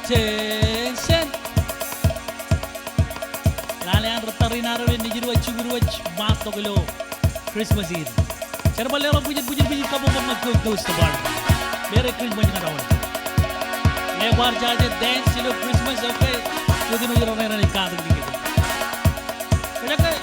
Attention. Lalian retari narawin ni jiru mato kilo Christmas Eve. Cara balero bujit kamu mau ngikut dos tebar. Mere Christmas na rawon. Lebar jaje dance silo Christmas okay. Kudin ujiro na ni kadang dikit. Kaya kaya.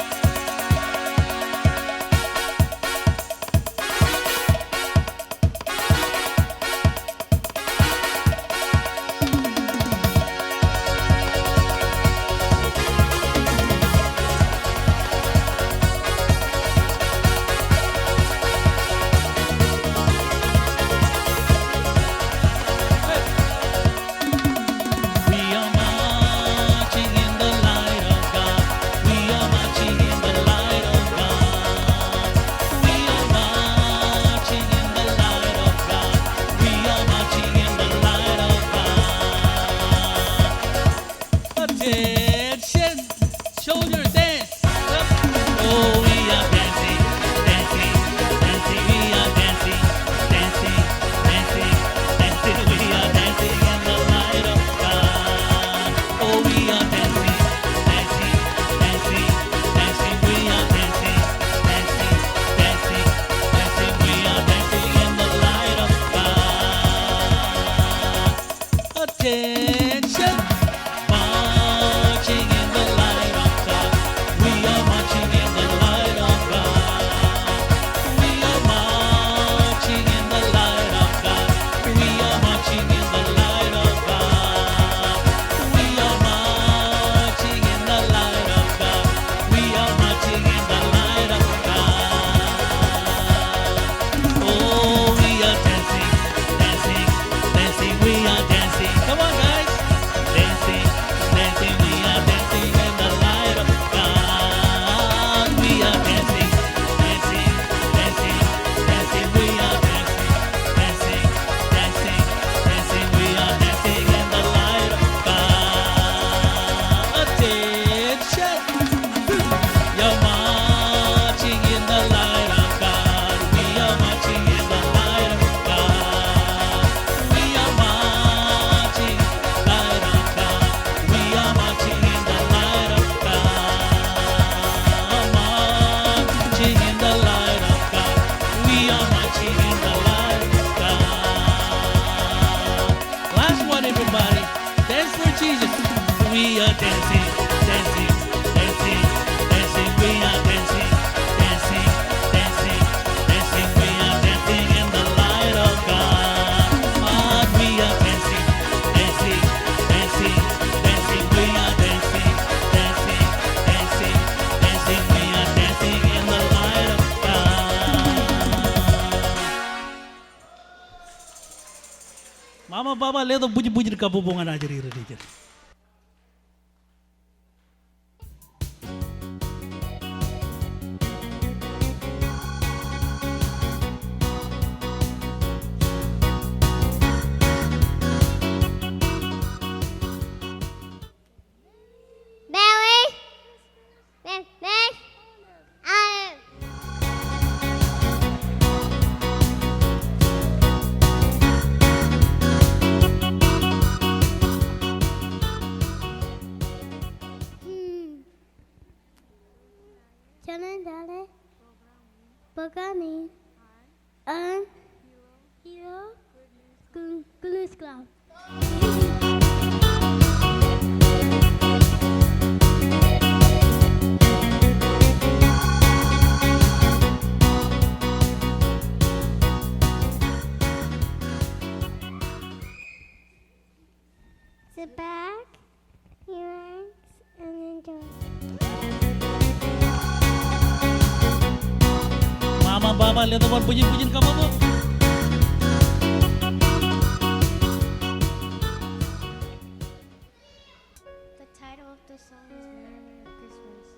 Attention, marching in the light of God. We are marching in the light of God. We are marching in the light of God. We are marching in the light of God. We are marching in the light of God. We are marching in the light of God. Oh, we are dancing, dancing, dancing. We are dancing. Come on, guys. Dancing, dancing. We are dancing in the light of God. We are dancing, dancing, dancing, dancing. We are dancing, dancing, dancing, dancing. We are dancing in the light of God. Attention. You're marching in the light of God. We are marching in the light of God. We are marching light of God. We are marching in the light of God. Marching in the light of God. We are marching in the light of God. Last one, everybody. Dance for Jesus. We are dancing, dancing, dancing, dancing. We are dancing, dancing, dancing, dancing. We are dancing in the light of God. We are dancing, dancing, dancing, dancing. We are dancing, dancing, dancing, dancing. We are dancing in the light of God. Mama, Baba, ledo bujit kabubungan aja diri dikit. Barry, Miss, Jalan-jalan, Pagani, and Hero, Goodness Club. Sit back, relax, and enjoy. Mama, Baba, ledo bujit kabubung. The title of the song is Merry Christmas.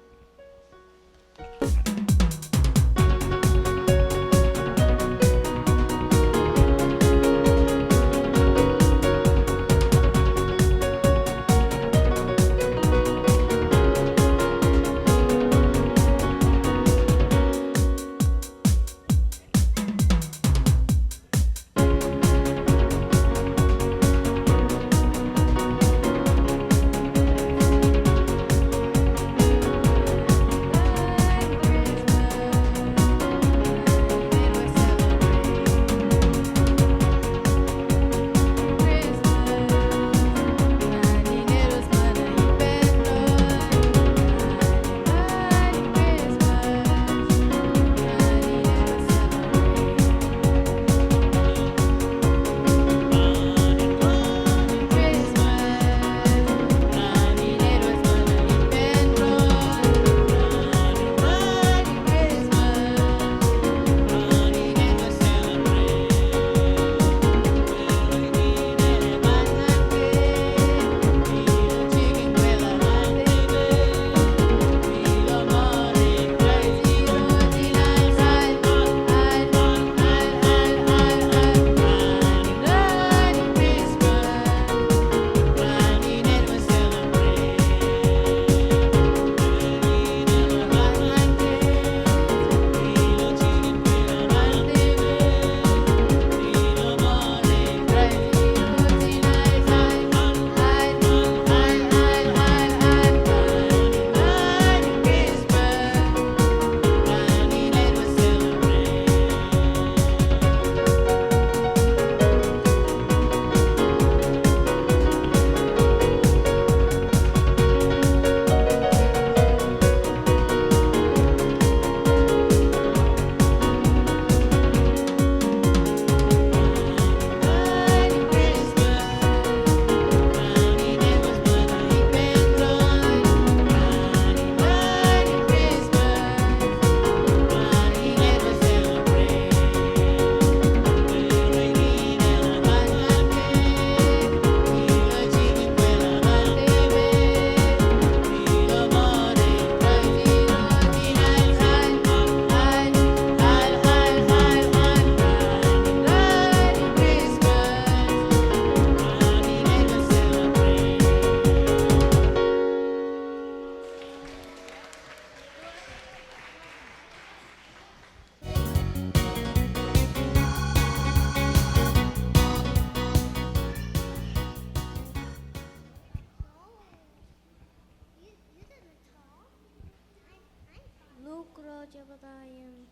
Lucro Jabatayam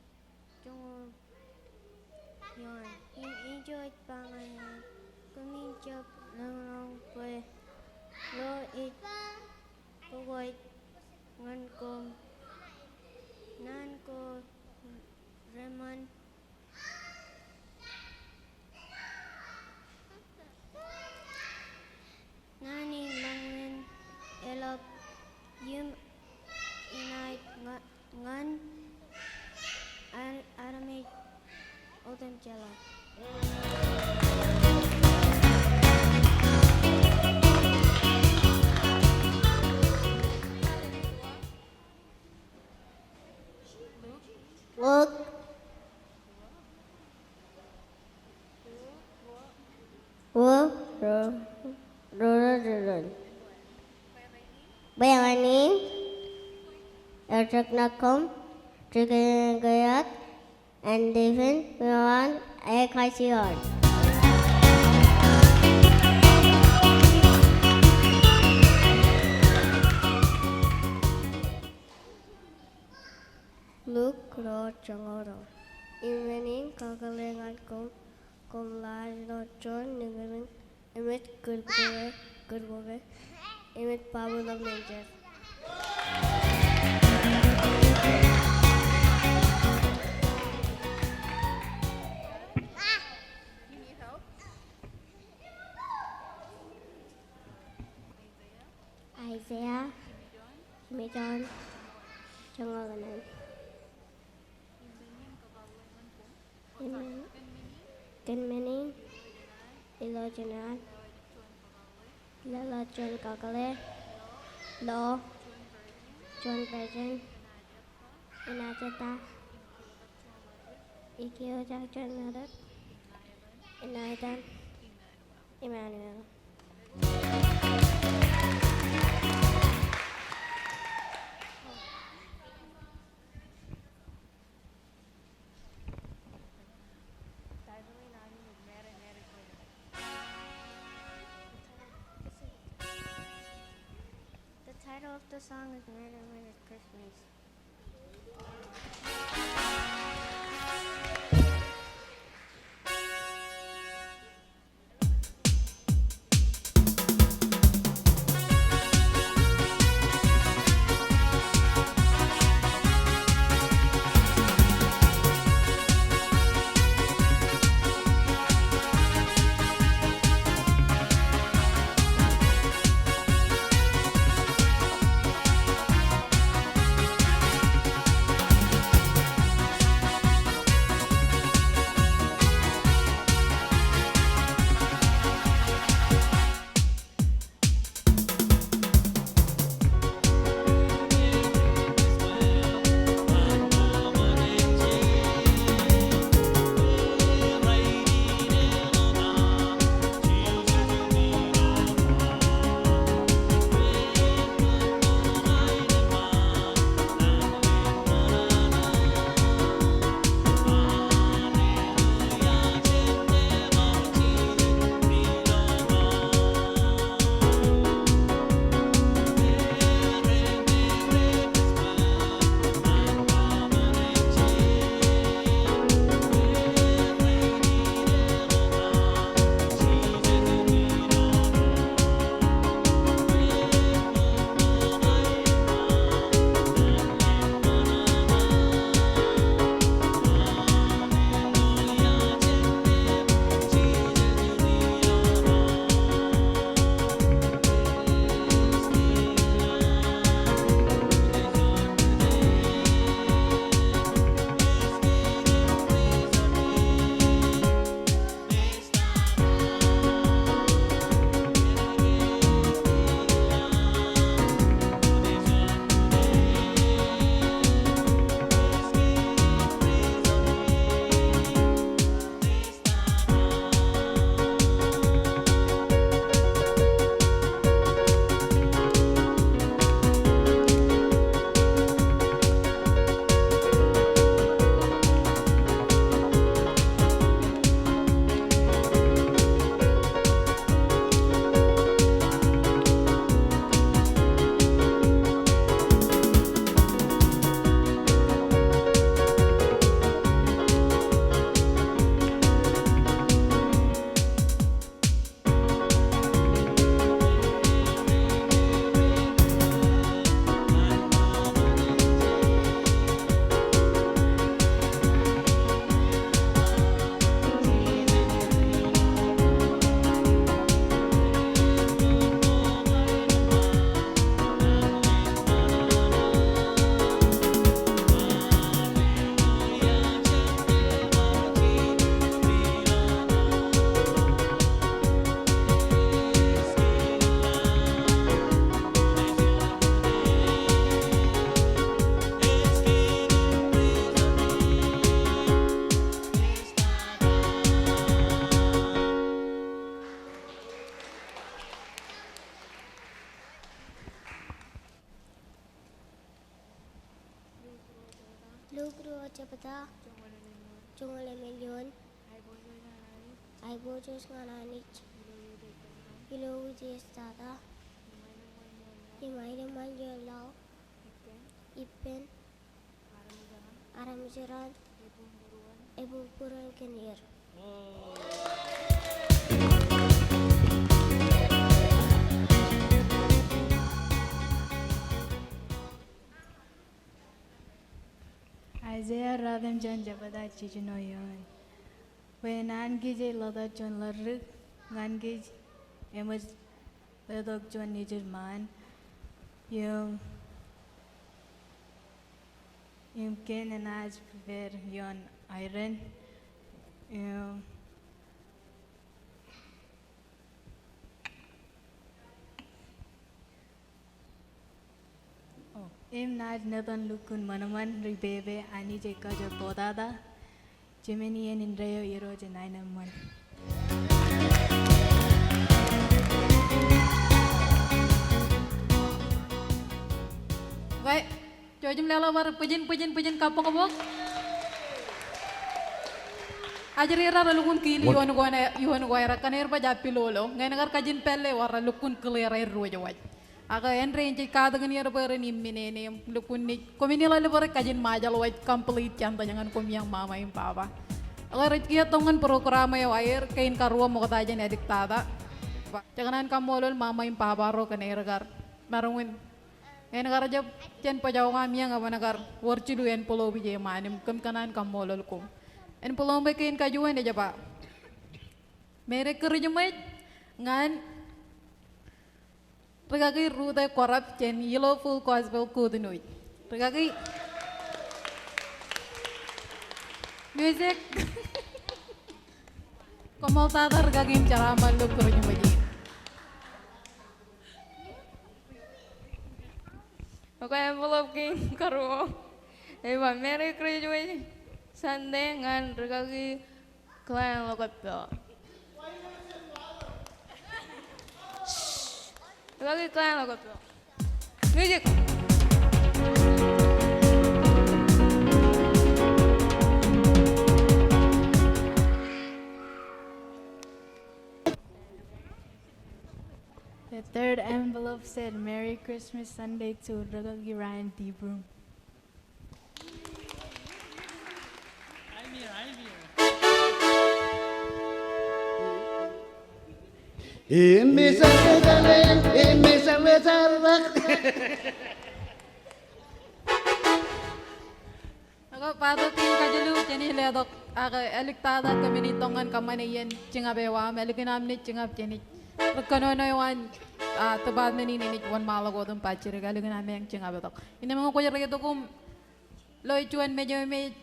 Jungo Yon. Enjoyed Bangayan. Kumin Jab Long Way. Lo it Pavoid Ngan Kom Nan Ko Reman Nani Mangwin Elop Yum Inai Ngan Aramid Oden Jala. Look. Bayanin Erjaknakom Trigayat and Devin Milan Ecclesia. Luke Ro Changoro. Evening Kagalengan Kom Lado John Ningaling Emit Good Boy Emit Pablo of Nature. Isaiah Jimmy John Changolan Kenmening iloan Lala John Kakale Lo John Pejan Inachata Ikio John Nadat Inaitan Emmanuel. The title of the song is Merry Merry Christmas. Lugro Jabata, Aolepen yun, ay bojos nga nanich, iloan tata, imay naman yun law, ipen, aramjaran, ebumpuran kenir. Isaiah Radham Jan Jabat Chijinoyon. When Angij Lada John Larrik, Ngangij Emma Ledok John Nature Man, Yum Ken and Aj prepare yon iron. Nad Nathan Lukun Manaman Ribebe Ani Jeka Jabodada Jiminy and Indreo Ero Janinaman. Baik, Jojum Lala war pujen kapok kabok. Ajarira lukun kili yuan guaira kaner pa japilolo. Ngai nagar kajin pelle war lukun kelera ruja waj. Aga enre inci kada ngani ara ni minene lukun ni komini lalu bare kajin majal waj complete canta jangan yang mama im papa. Aga rekia tongan programa ya wair kain karua mo kata aja edik tada. Janganan kamolol mama im papa ro kaner gar marungin. Ngai nagar aja cen pajau kami yang apa nagar warcilu en polo bije manim kanan kamolol kum. En polo be kain kajuan aja pak. Mere kerja mai ngan Regagi rude korap jen yellow full gospel kudunuit. Regagi music. Komal tata regagi cara malu kurunya baji. Aku envelope king karu. Eva Merry Christmas Sunday ngan regagi klan lokapel. Lagi kalian lagu tuh. Music. The third envelope said Merry Christmas Sunday to Ragagi Ryan Debroom. I'm here. Ako patutin kajulu jeni ledok aga eliktada kami tongan kamaniyen cinga bewa melikin amni cinga jeni rekano wan tebad meni ni wan malago dum pacir galikin amni yang cinga betok ini mau ko jere to kum loy cuan mejo me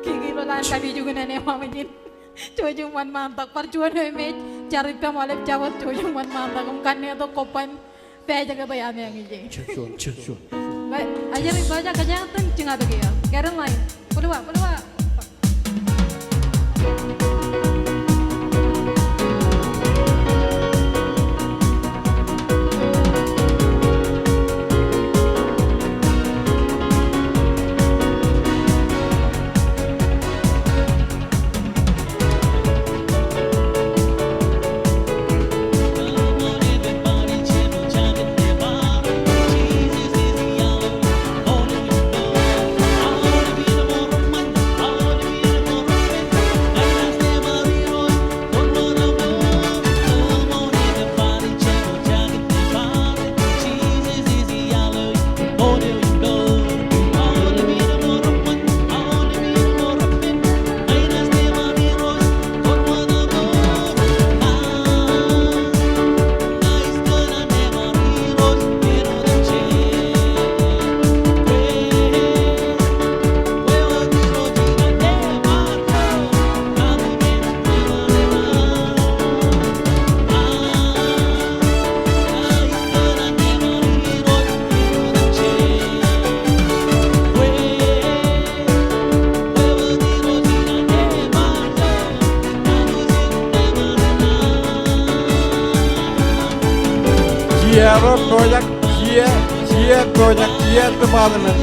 kiki lolan kami juga nene mamajin Cojung wan mantak perjuan me cari pemalep jawat cojung wan mantak kan to kopan peja ke bayam yang ije Cusun. baik ajar baca kejahatan cinga tuh ya karen lain kedua Project, Kia Project, Kia Department.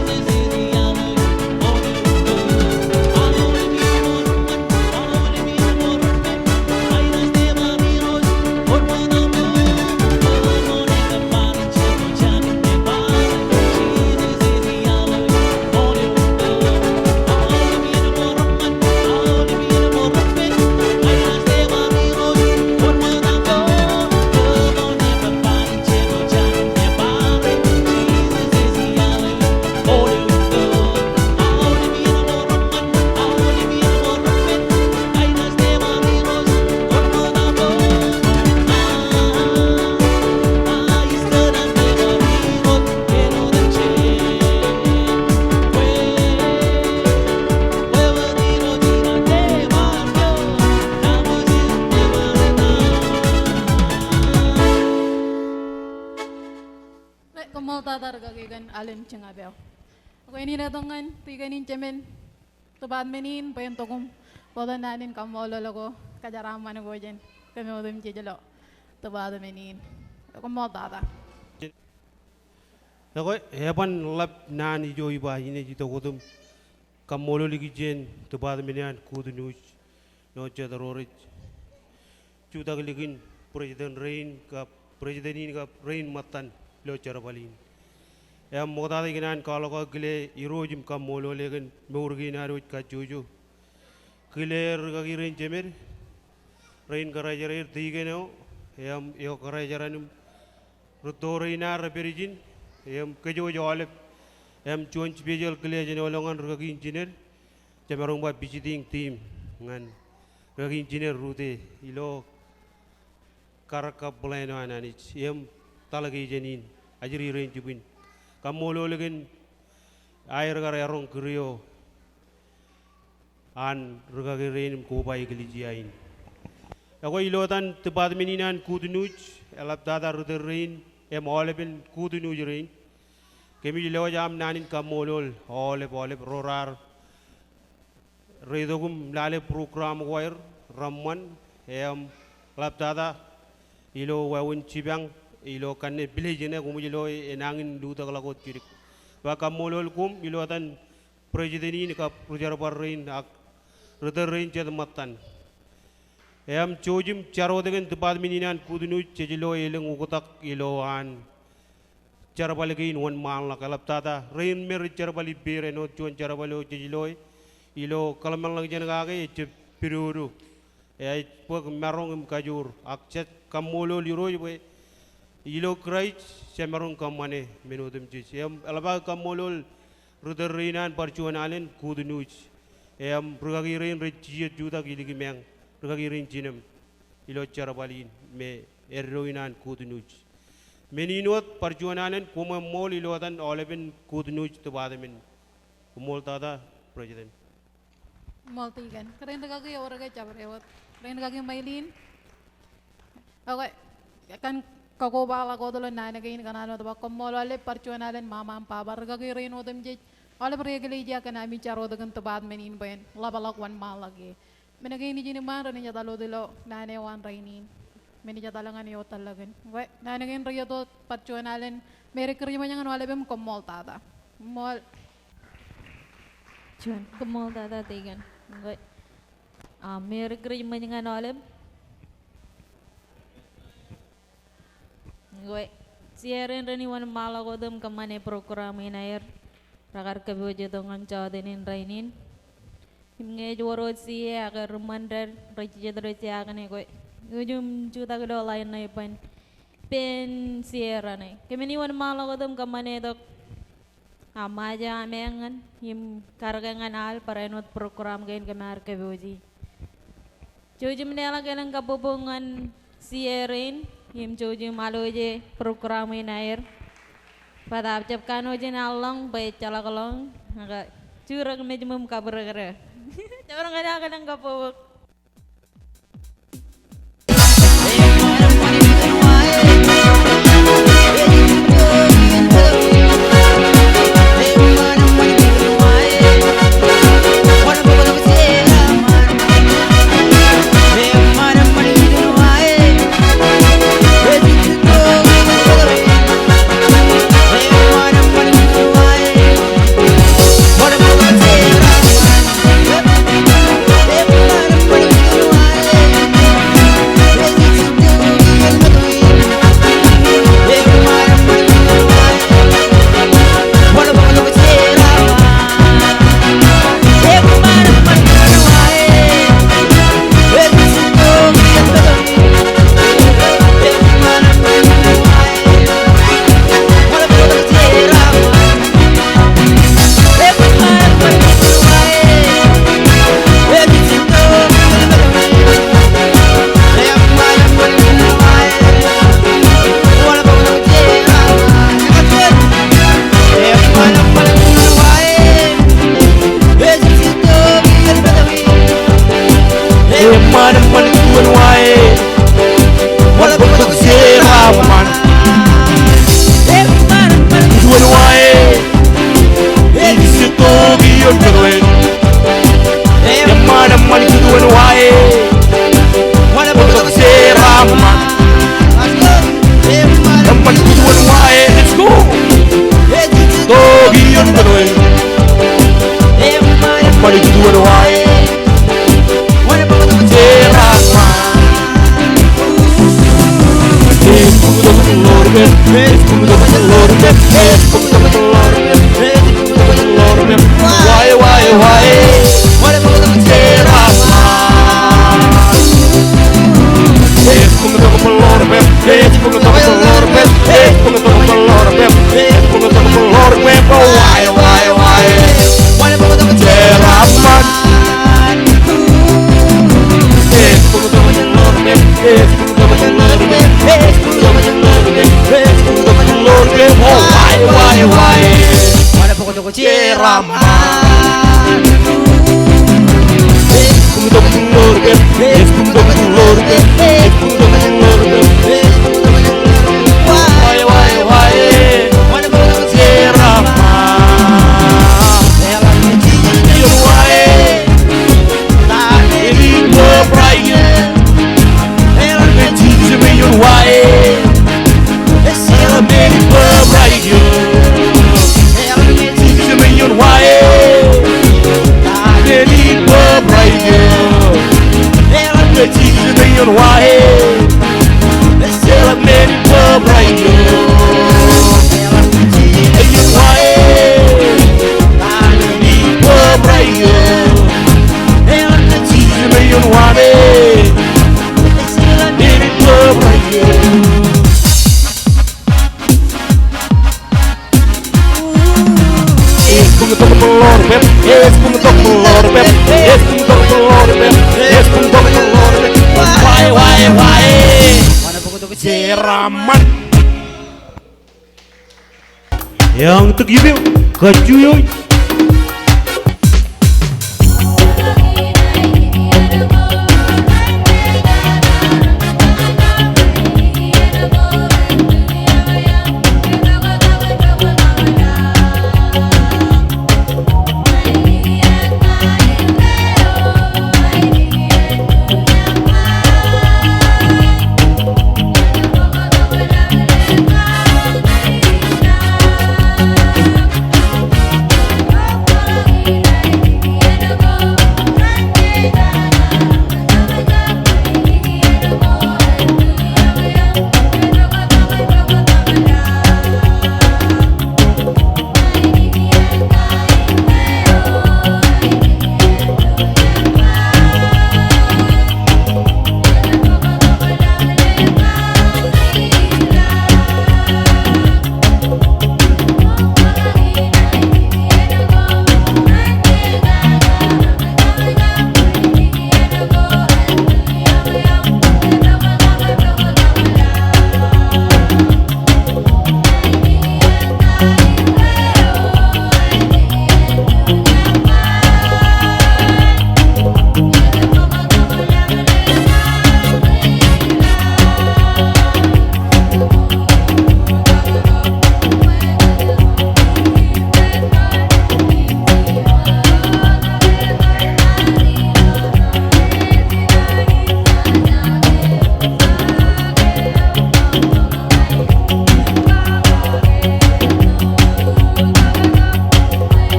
alin chingabel. Ako ini na tongan tiganin cemen tubad menin payon tokum wala nanin kamolo lago kajarama na gojen kami odem jelo tubad menin ako mo tata. Ako heban lap nani jo iba ini jito kodum kamolo ligi jen tubad menian kudu nuj no jadarorit juta ligin presiden ini ka rain matan lo charabalin. Yang modal dengan kalau kau gile irojim kam molo legen murgi narut kajuju gile ragi rain jemer rain karajarir tiga neo yang yo karajaranum rutore berijin yang kejo jawalep yang cuan bejel gile jen olongan ragi engineer jamarung buat visiting team ngan ragi engineer rute ilo karakap belano ananich yang talagi jenin ajri rain jubin kamolo legen air garayarong kriyo an ragagirin ko bay gilijiain ako ilotan tebad meninan kudunuj elap dada ruderin Aolepen kudunuj rin kemi lewa jam nanin kamolol olep rorar redogum lale program wire ramman lap dada ilo wawun cibang ilo kanne village ne kum ilo enangin duta kala kot kirik wa kamolol kum ilo atan presiden ini ka projar barrein ak ruder rein ced matan chojim charo dengan tebad mininan kudunu cejilo eleng ukotak iloan charabalgin wan mal la kalap tata rein mer charabali bere no chon charabalo cejilo ilo kalaman lang jan gage che piruru pok marong kajur ak ced kamolol iro ilo krait semarung kamane menudum jis alaba kamolol ruderinan parcuanalen kudunuj rugagirin rejiet juta giligi meng rugagirin jinem ilo charabalin me eroinan kudunuj meninot parcuanalen kuma mol ilo tan Aolepen kudunuj tebadamen kumol tada presiden Mol tigan keren kagi orang kaya cabrewat keren kagi mailin okay kan kako bala ko dolo nana kain kanano to komolo ale parchuanalen mama pabar gagi reno dem je ale Ecclesia kana mi charo dagan to bad menin ben labalak wan malagi menagay ni jini man rani jatalo dilo nane wan rainin meni jatalangan yo talagan we nane kain rayo to parchuanalen mere kriyo manyangan wale bem komol tata mol Cuan komol tata tigan we mere kriyo manyangan wale Gue siaran rani wan malah kodam kemana program ini air rakar kebejo dongan cawadenin rainin himge juara sih agar mandar raja akan gue ujung juta kedua lain naik pen siaran nih kemana wan malah kodam kemana dok amaja amengan him kargangan al parenot program gain kemar kebejo jujur menela kalian kabobongan siaran Him joji malu je program ini air, pada abjad kanu je nalong baik cala kolong, agak curang mejumum kabar kere, orang ada kadang kapok. pokok-pokok ceramah. Ceraman yang tergibir kacuyuy.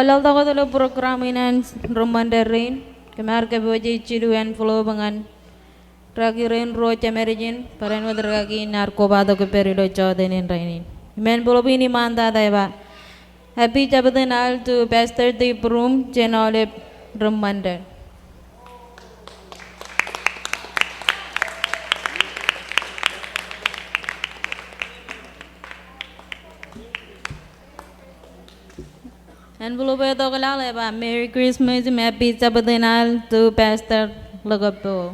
Belal tako tulo program inan romandarin. Kemar ke boji cidu en flow bangan. Ragi rain ro chamerjin. Paren wad ragi narkoba to ke perido chodenin rainin. Men bolobini manda daiba. Happy Jabat to Pastor the Room Aolepen Reminder. And below to kalala Merry Christmas and Happy Jabat to Pastor Lagapo.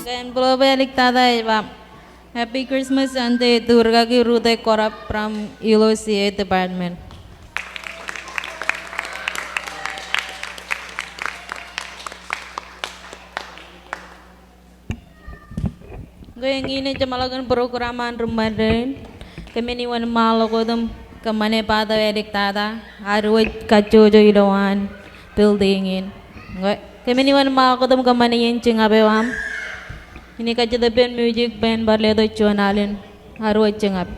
And below liktada Happy Christmas and the Durga ki Rude Korap from Ecclesia Department. Going in a Jamalagan program and Ramadan, kami wan malagodum kamane pada ediktada, arwit kajojo iloan building in. Kami wan malagodum kamane yin chingabewam. Ini kaca band music band barledo chonalin arwit chingab.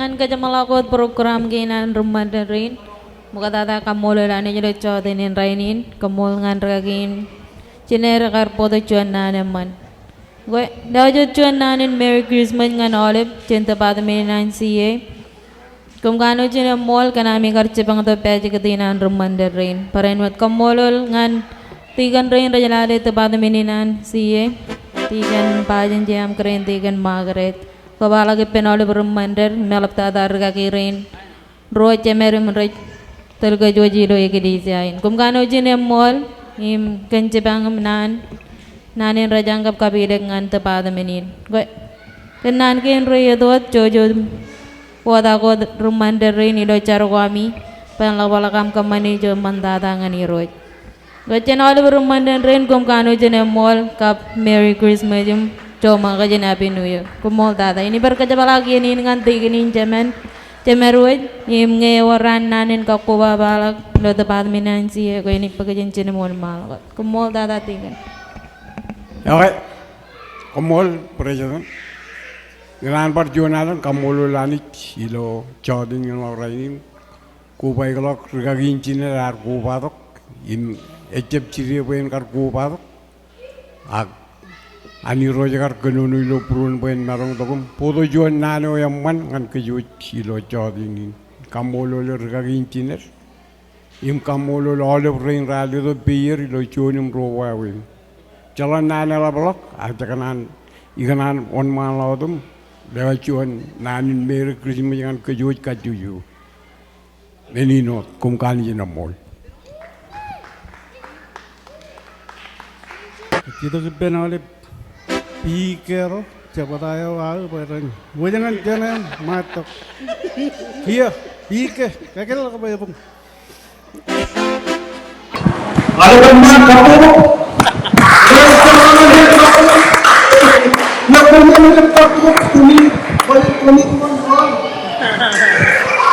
Ngan ka jamalakot program ginan rumadarin muka tata kamol lani jelo chodenin rainin kamol ngan ragin ciner karpoto chuan naman gue dajo chuan nanin Merry Christmas ngan Aolepen cinta pada minan CA kumkano cina mall kanami karche pang to peje ketinan rumadarin parenwat kamolol ngan tigan rain rajalade te pada minan CA tigan pajen jam keren tigan Margaret Kabala ke penole bermander melap tadar kaki rain roh cemerim raj terga joji lo Ecclesia in kumkano jine mall im kencebang nan nanin rajangkap kabidek ngan tepada menin gue kenan ken roy dot jojo wada ko bermander rain ilo charwami penlawala kam kamani jo mandada ngani roy gue cenole bermander rain kumkano jine mall kap Merry Christmas jum Cuma kerja Happy New Year. Kumol tata. Ini berkerja lagi ini nganti ini cemeruit. Im ngewaran nanin kakuba balak. Lo tepat minansi ya. Kau ini pekerjaan cina mau mal. Kumol tata tinggal. Oke. Kumol presiden. Gran perjuangan kamulu lanit ilo choding yang orang ini. Kubai kalau regagin cina dar kubatok. Im ejep ciri pun kar kubatok. Ani rojagar kenunu ilo purun ben marong togum. Podo juan nano yang man ngan kejuit ilo jodingin. Kamolo le regagin tiner. Im kamolo le olive rain rally do beer ilo jonim rovawin. Jalan nana la blok ada kanan ikanan on malaudum. Lewat juan nanin mere Christmas yang kejuit kajuju. Menino kumkan jinamol. Kita kepen oleh pikir Jabat ayo aku barang. Jangan matok. Iya, pikir. Kakek apa ya bung? Aolepen kamu. Nak punya kamu kuni balik kuni kon.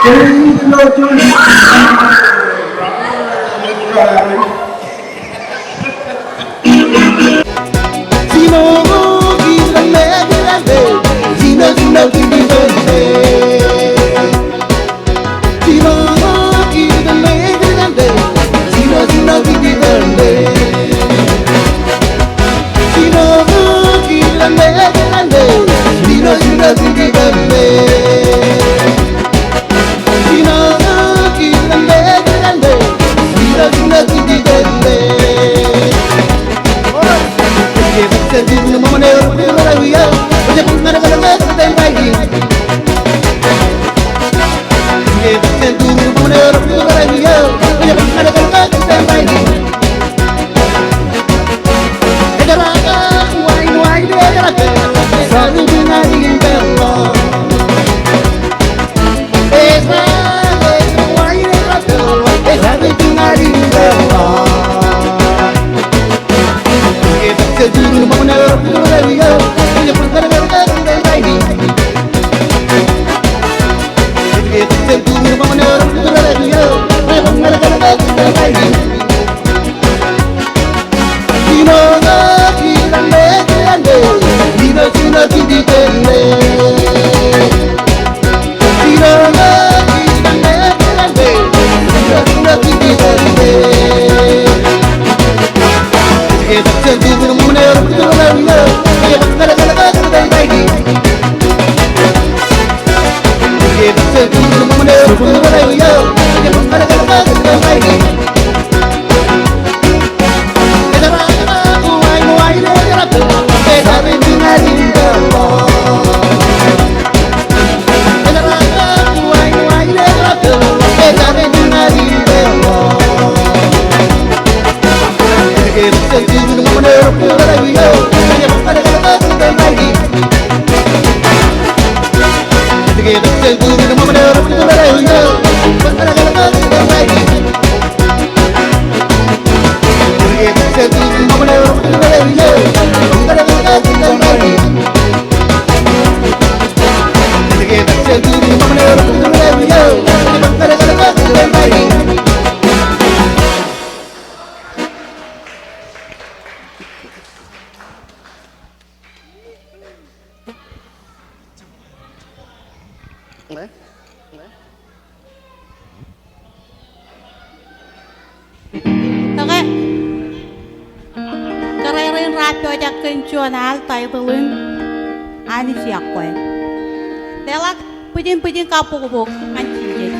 Jadi lo curi. Oke, keren radio jakin nasional tayo ani siak koy. Delak pujin kapuk anjing.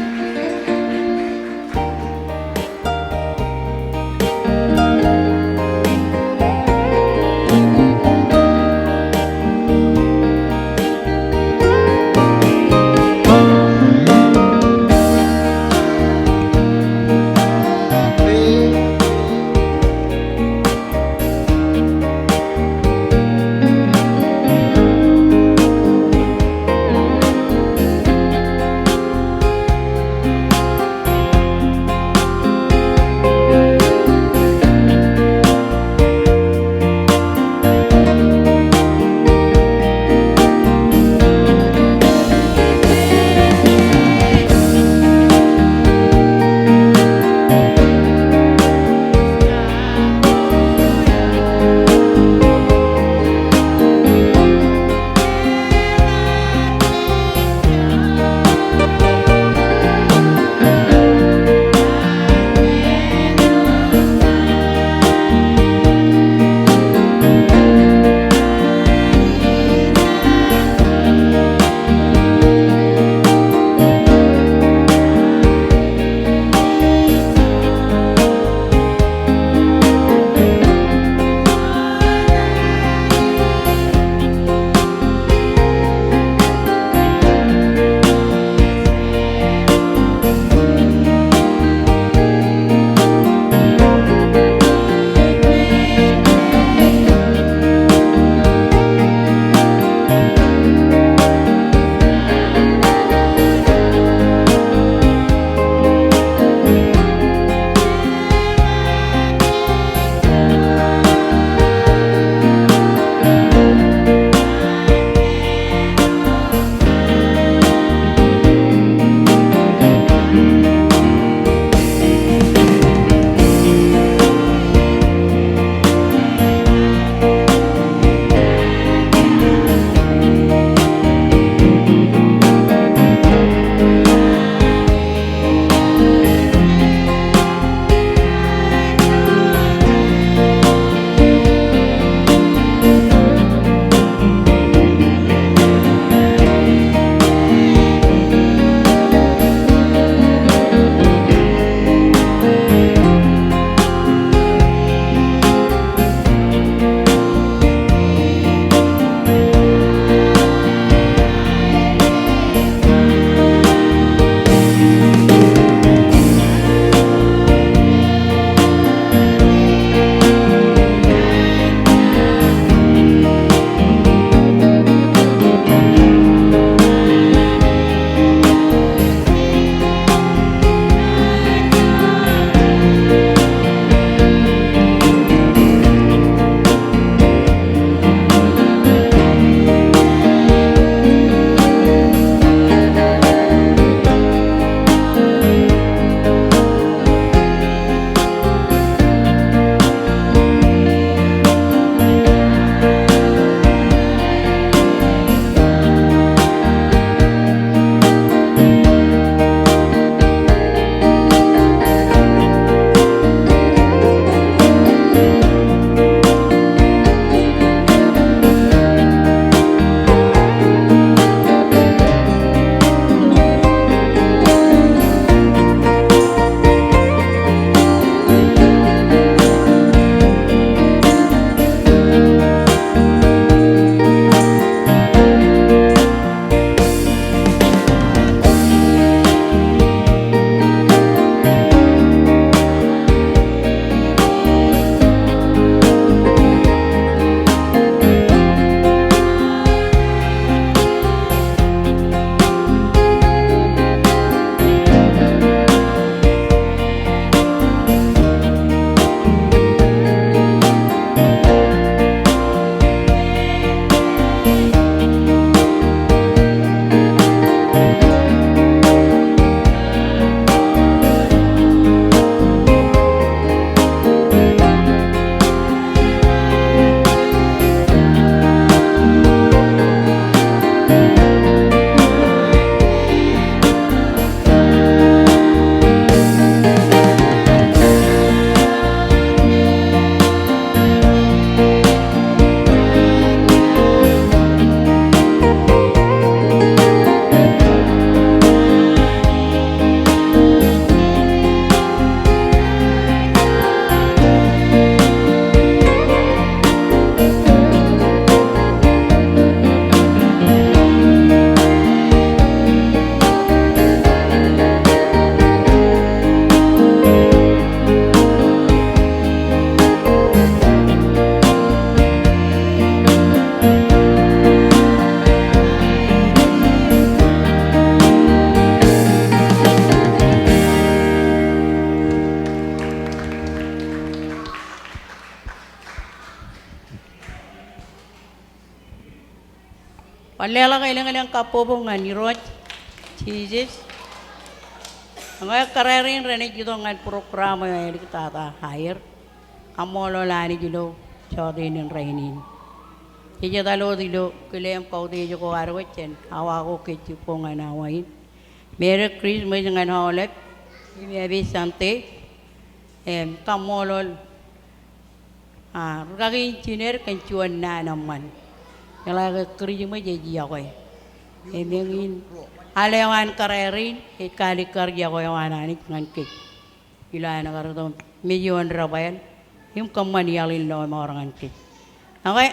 Malela kailangan kapobongan ni Rod, Jesus. Ang kararin rin ito ng programa yung kita hire. Amolo lani dilo, chodin ng rainin. Kaya talo dilo, kilayang kau dilo ko arwetchen, awa ko kityo po nga nawain. Merry Christmas ng Aolepen, maybe something. Kamolol, kaging chiner kan chuan na naman. Kaya Christmas jadi ako eh. Emangin, alayawan kararin, kali karya ko yung ananik ng kik. Ilan na karoon, medyo ang rabayan. Yung kamanyalin na mga orangan kik. Okay?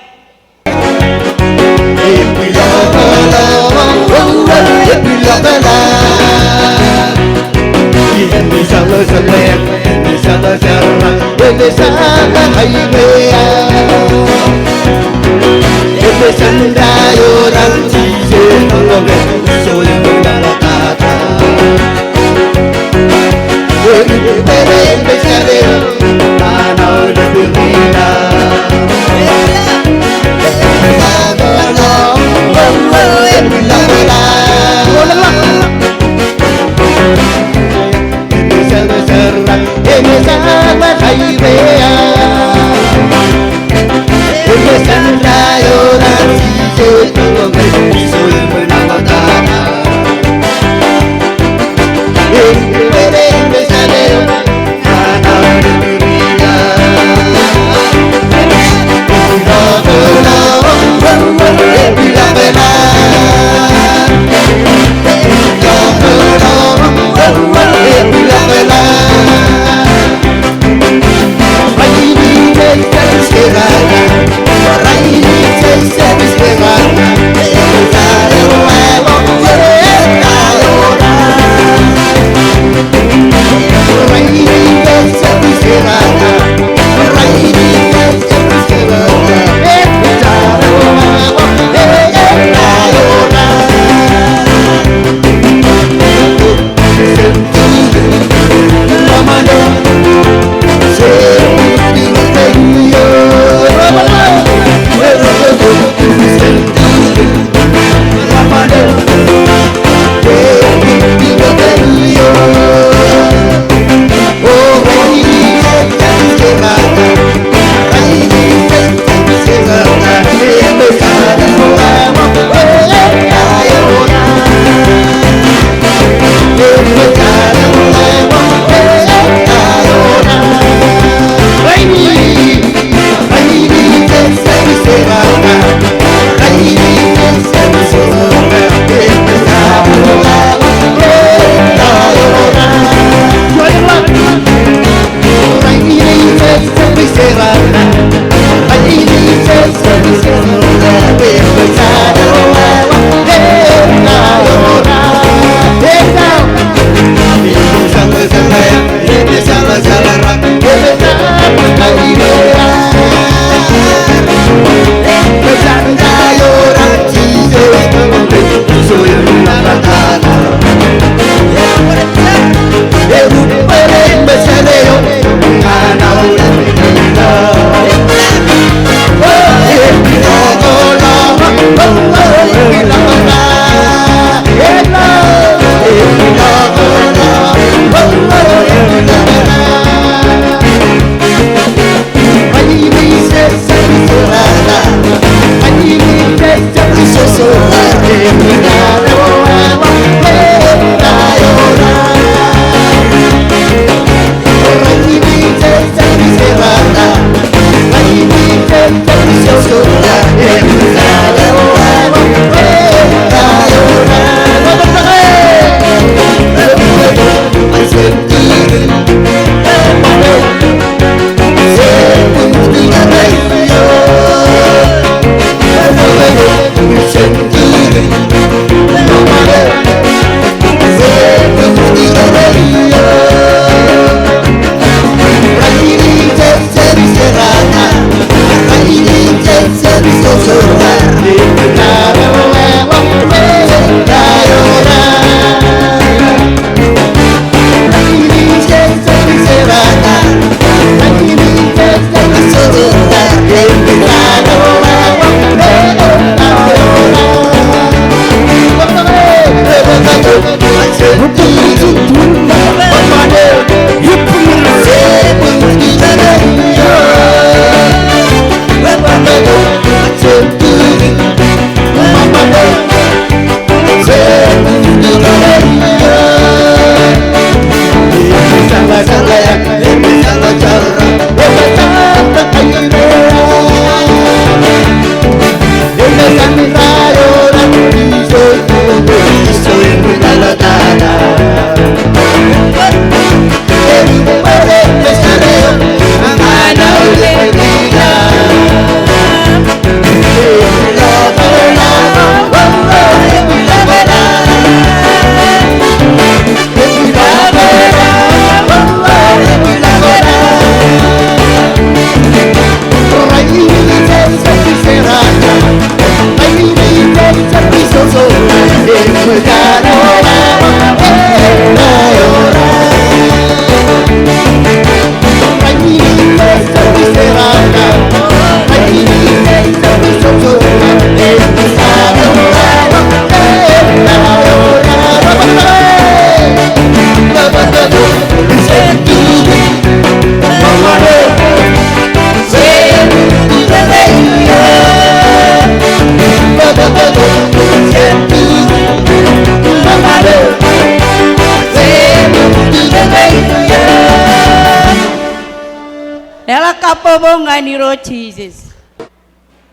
Ela kapobongan ni ro Jesus.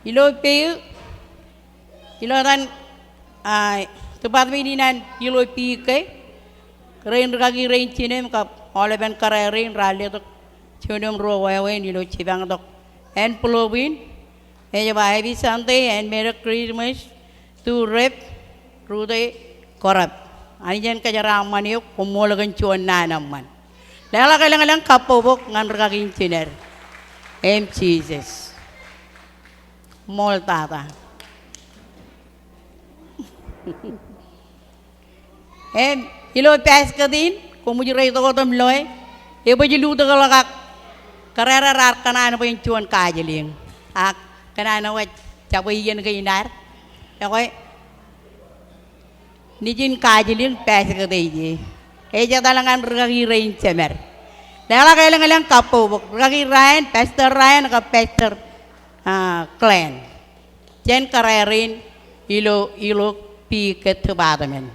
Ilo pe ilo dan tempat medinan ilo pi ke rain ragi rain cinem kap Aolepen kararin rale tok chunum ro wawen ilo chibang tok en plovin Jabat happy Sunday and Merry Christmas to rep rude korap anijan kajaraman yuk kumulagan chuan na naman lala kailangan kapobok ngan raging chiner Jesus mol tata ilo pas kadin kumujirai to tom loy ibo jilu to kalakak karera rar kanana po yung chuan kajeling ak kanana wat cabai yan kainar yakoy nijin kajeling pas kadai eja dalangan ragi rain cemer lala kailangan kapobok ragi Ryan pastor Ryan ka pastor clan jen kararin ilo pi ketebadamen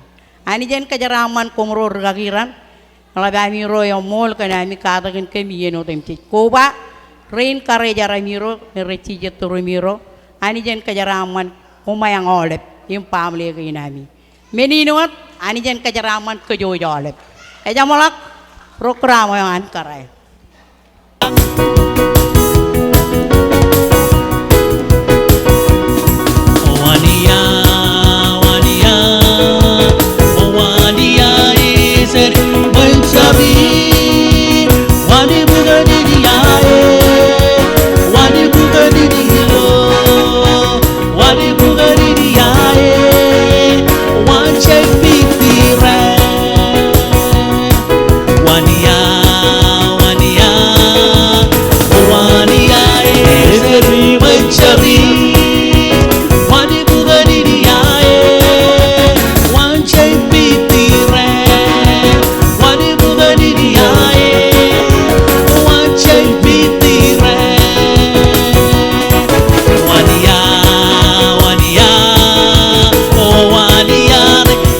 ani jen kajaraman kumro ragiran alabami ro yang mol kana mi katagan kemi yeno temti koba rain karejara miro nereci jeturu miro ani jen kajaraman kumayang olep yung pamle kainami meninot ani jen kajaraman kejojo olep eja molak program yang an karay Wania is mencari wani bukan dia wani bukan dia wani bukan dia wan cek pikiran wania is mencari wani bukan dia wan cek pikiran wani bukan dia wan cek pikiran wania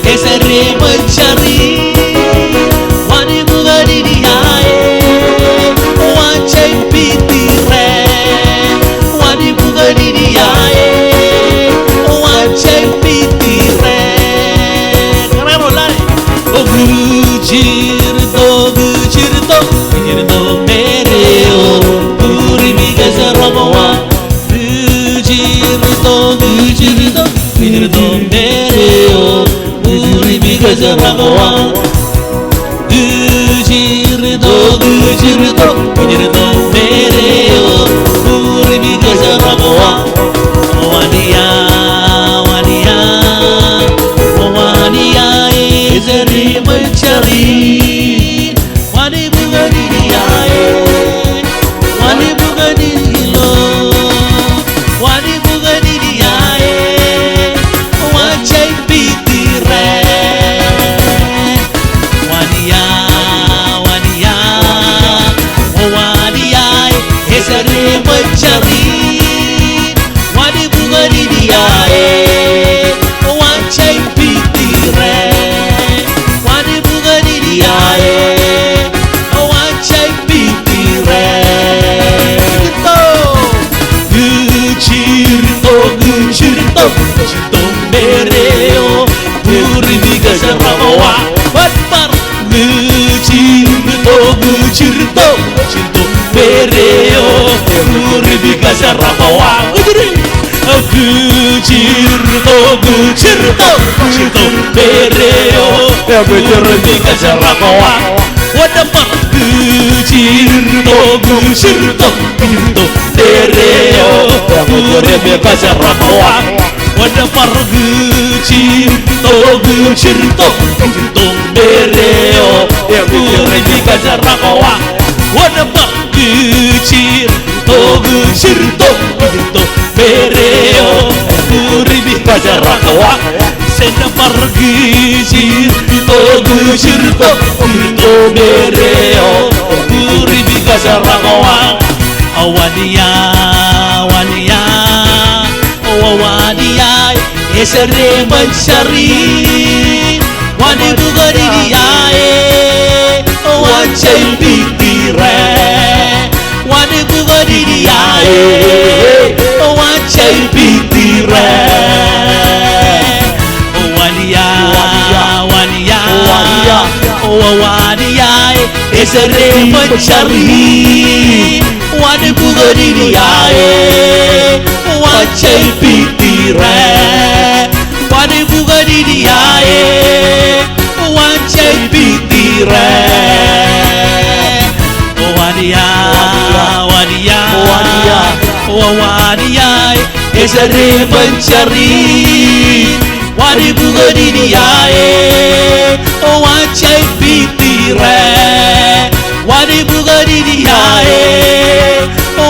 eseri mencari wani bukan dia wan cek pikiran wani bukan dia wan cek pikiran karena lari gujirto mereo puri biga sarabawa gujirto mereo puri biga sarabawa gujirto mereo puri biga sarabawa wania eseri mencari wani bukan dia wani bukan dia wani bukan dia wan cek pikiran wania eseri mencari wani bukan dia wan cek pikiran wani bukan dia wan cek pikiran gujirto mereo puri biga sarabawa batpar gujirto mereo puri biga sarabawa gujirto mereo puri biga sarabawa wadapar gujirto mereo puri biga sarabawa wadapar gujirto mereo puri biga sarabawa wadapar gujirto mereo puri biga sarabawa sena pargujirto mereo puri biga sarabawa wania eseri mencari wani bukan dia wan cek pikiran wani esere mencari wane bugari yae wancai pitire wane bugari yae wancai pitire wadia wadia wadia esere mencari wane bugari yae wancai pitire wane bugari yae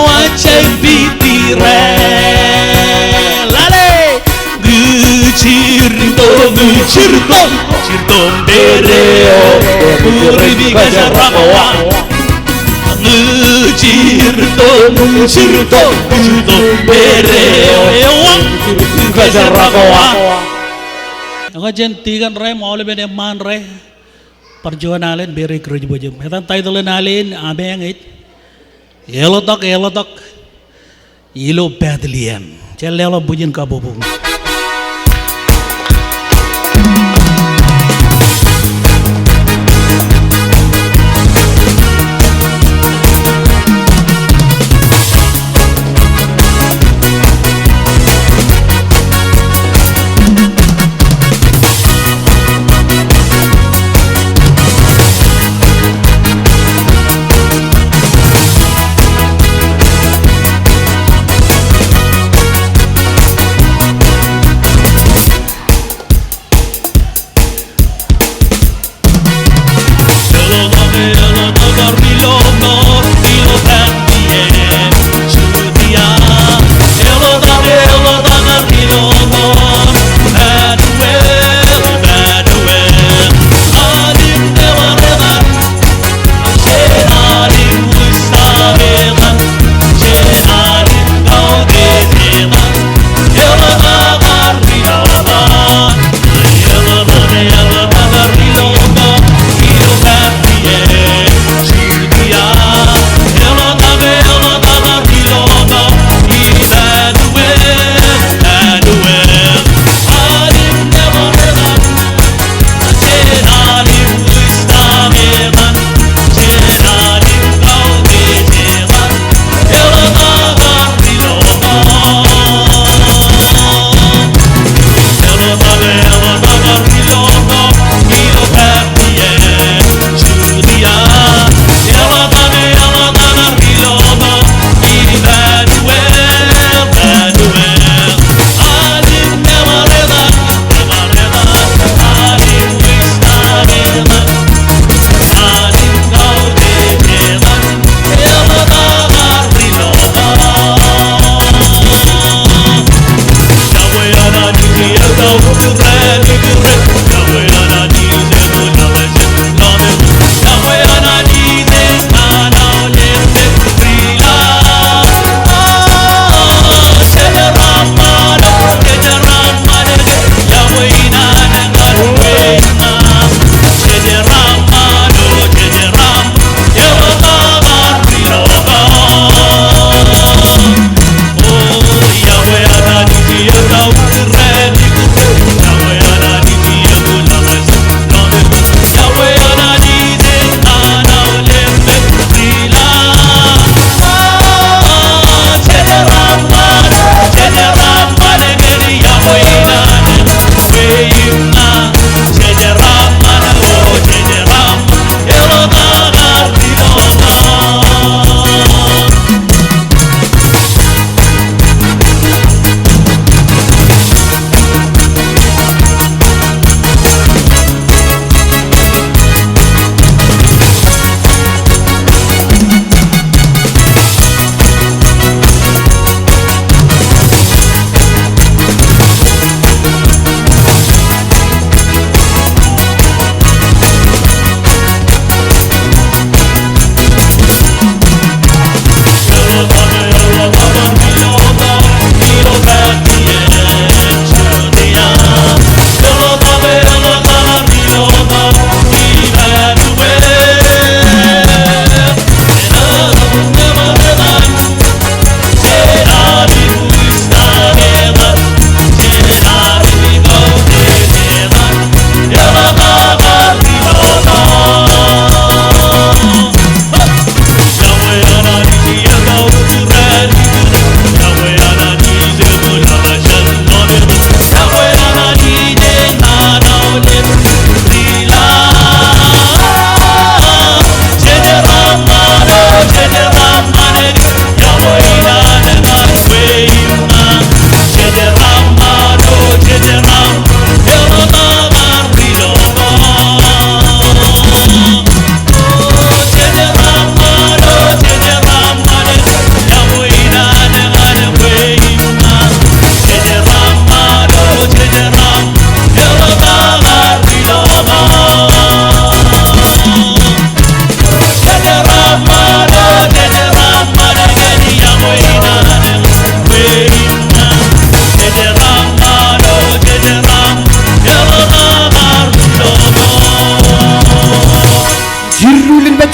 wancai pitire lale gucirto cirto bereo uribi kasarawa cirto bereo kasarawa nga jentigan re Aolepen man re perjuangan nalen beri kerja baju. Hetan title nalen abeng it. Elotok ilo Bethlehem. Celelo bujin kabubung.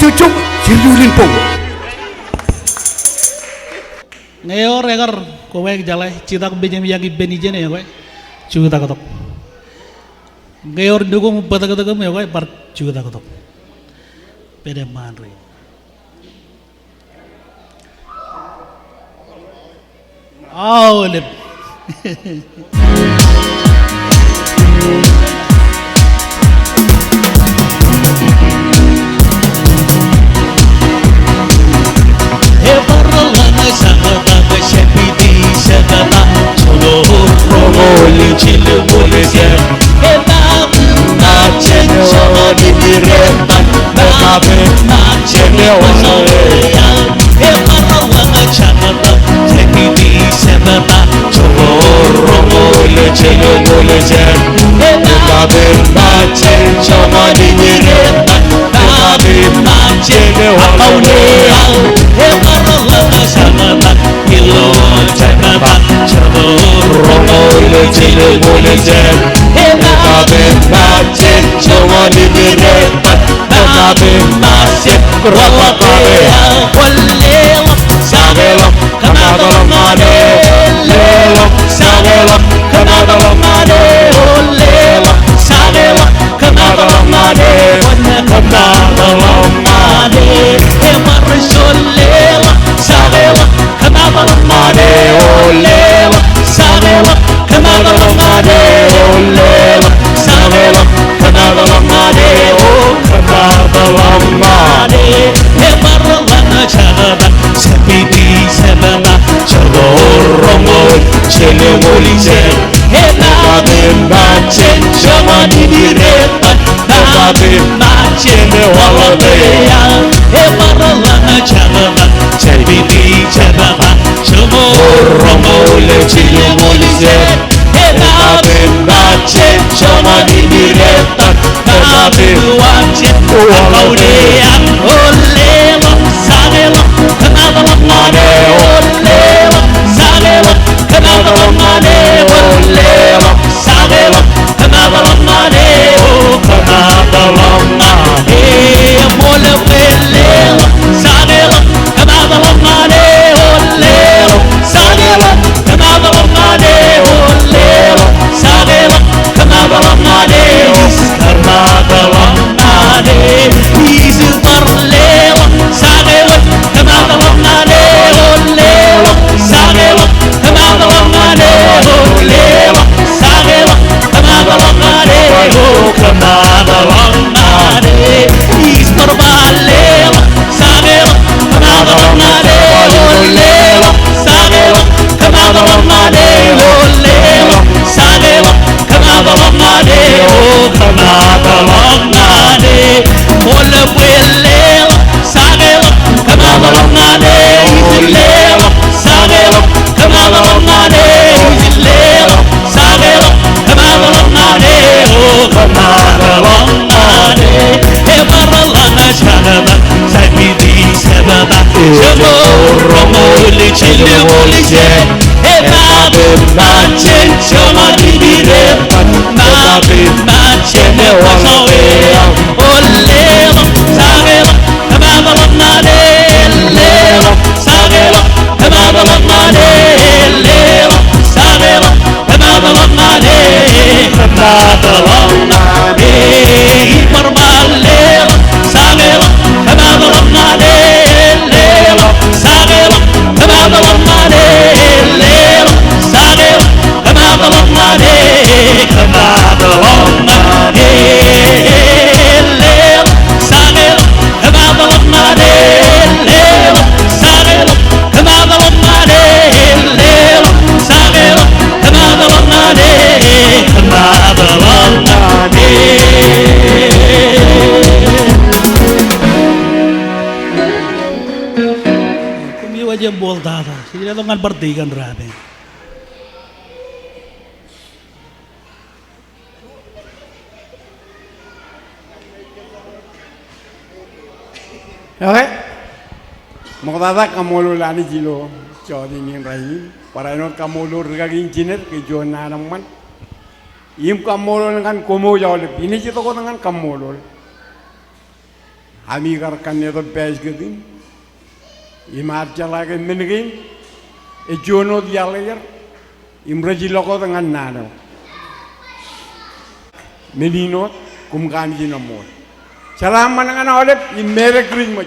cucuk sirjulin pom. Ngayor egar kowe jalai cita kebenyam yagi benijen ya kowe cuta kotok. Ngayor dukung bata-bata ya kowe par cuta kotok. Pede manre. Aolepen. Dengan pertikan rabe. Oke. Mau kata kamu lani jilo jadi ingin rai. Para inon kamu regagin ciner ke jona naman. Im kamu dengan komo jauh lebih. Ini cito kau dengan kamu Ami karkan neto pes gedin. Imar jalake menegin. E jono dialer. Imraji loko dengan nano. Meninot kumkan jinamot. Salaman dengan oleh imere kering mo.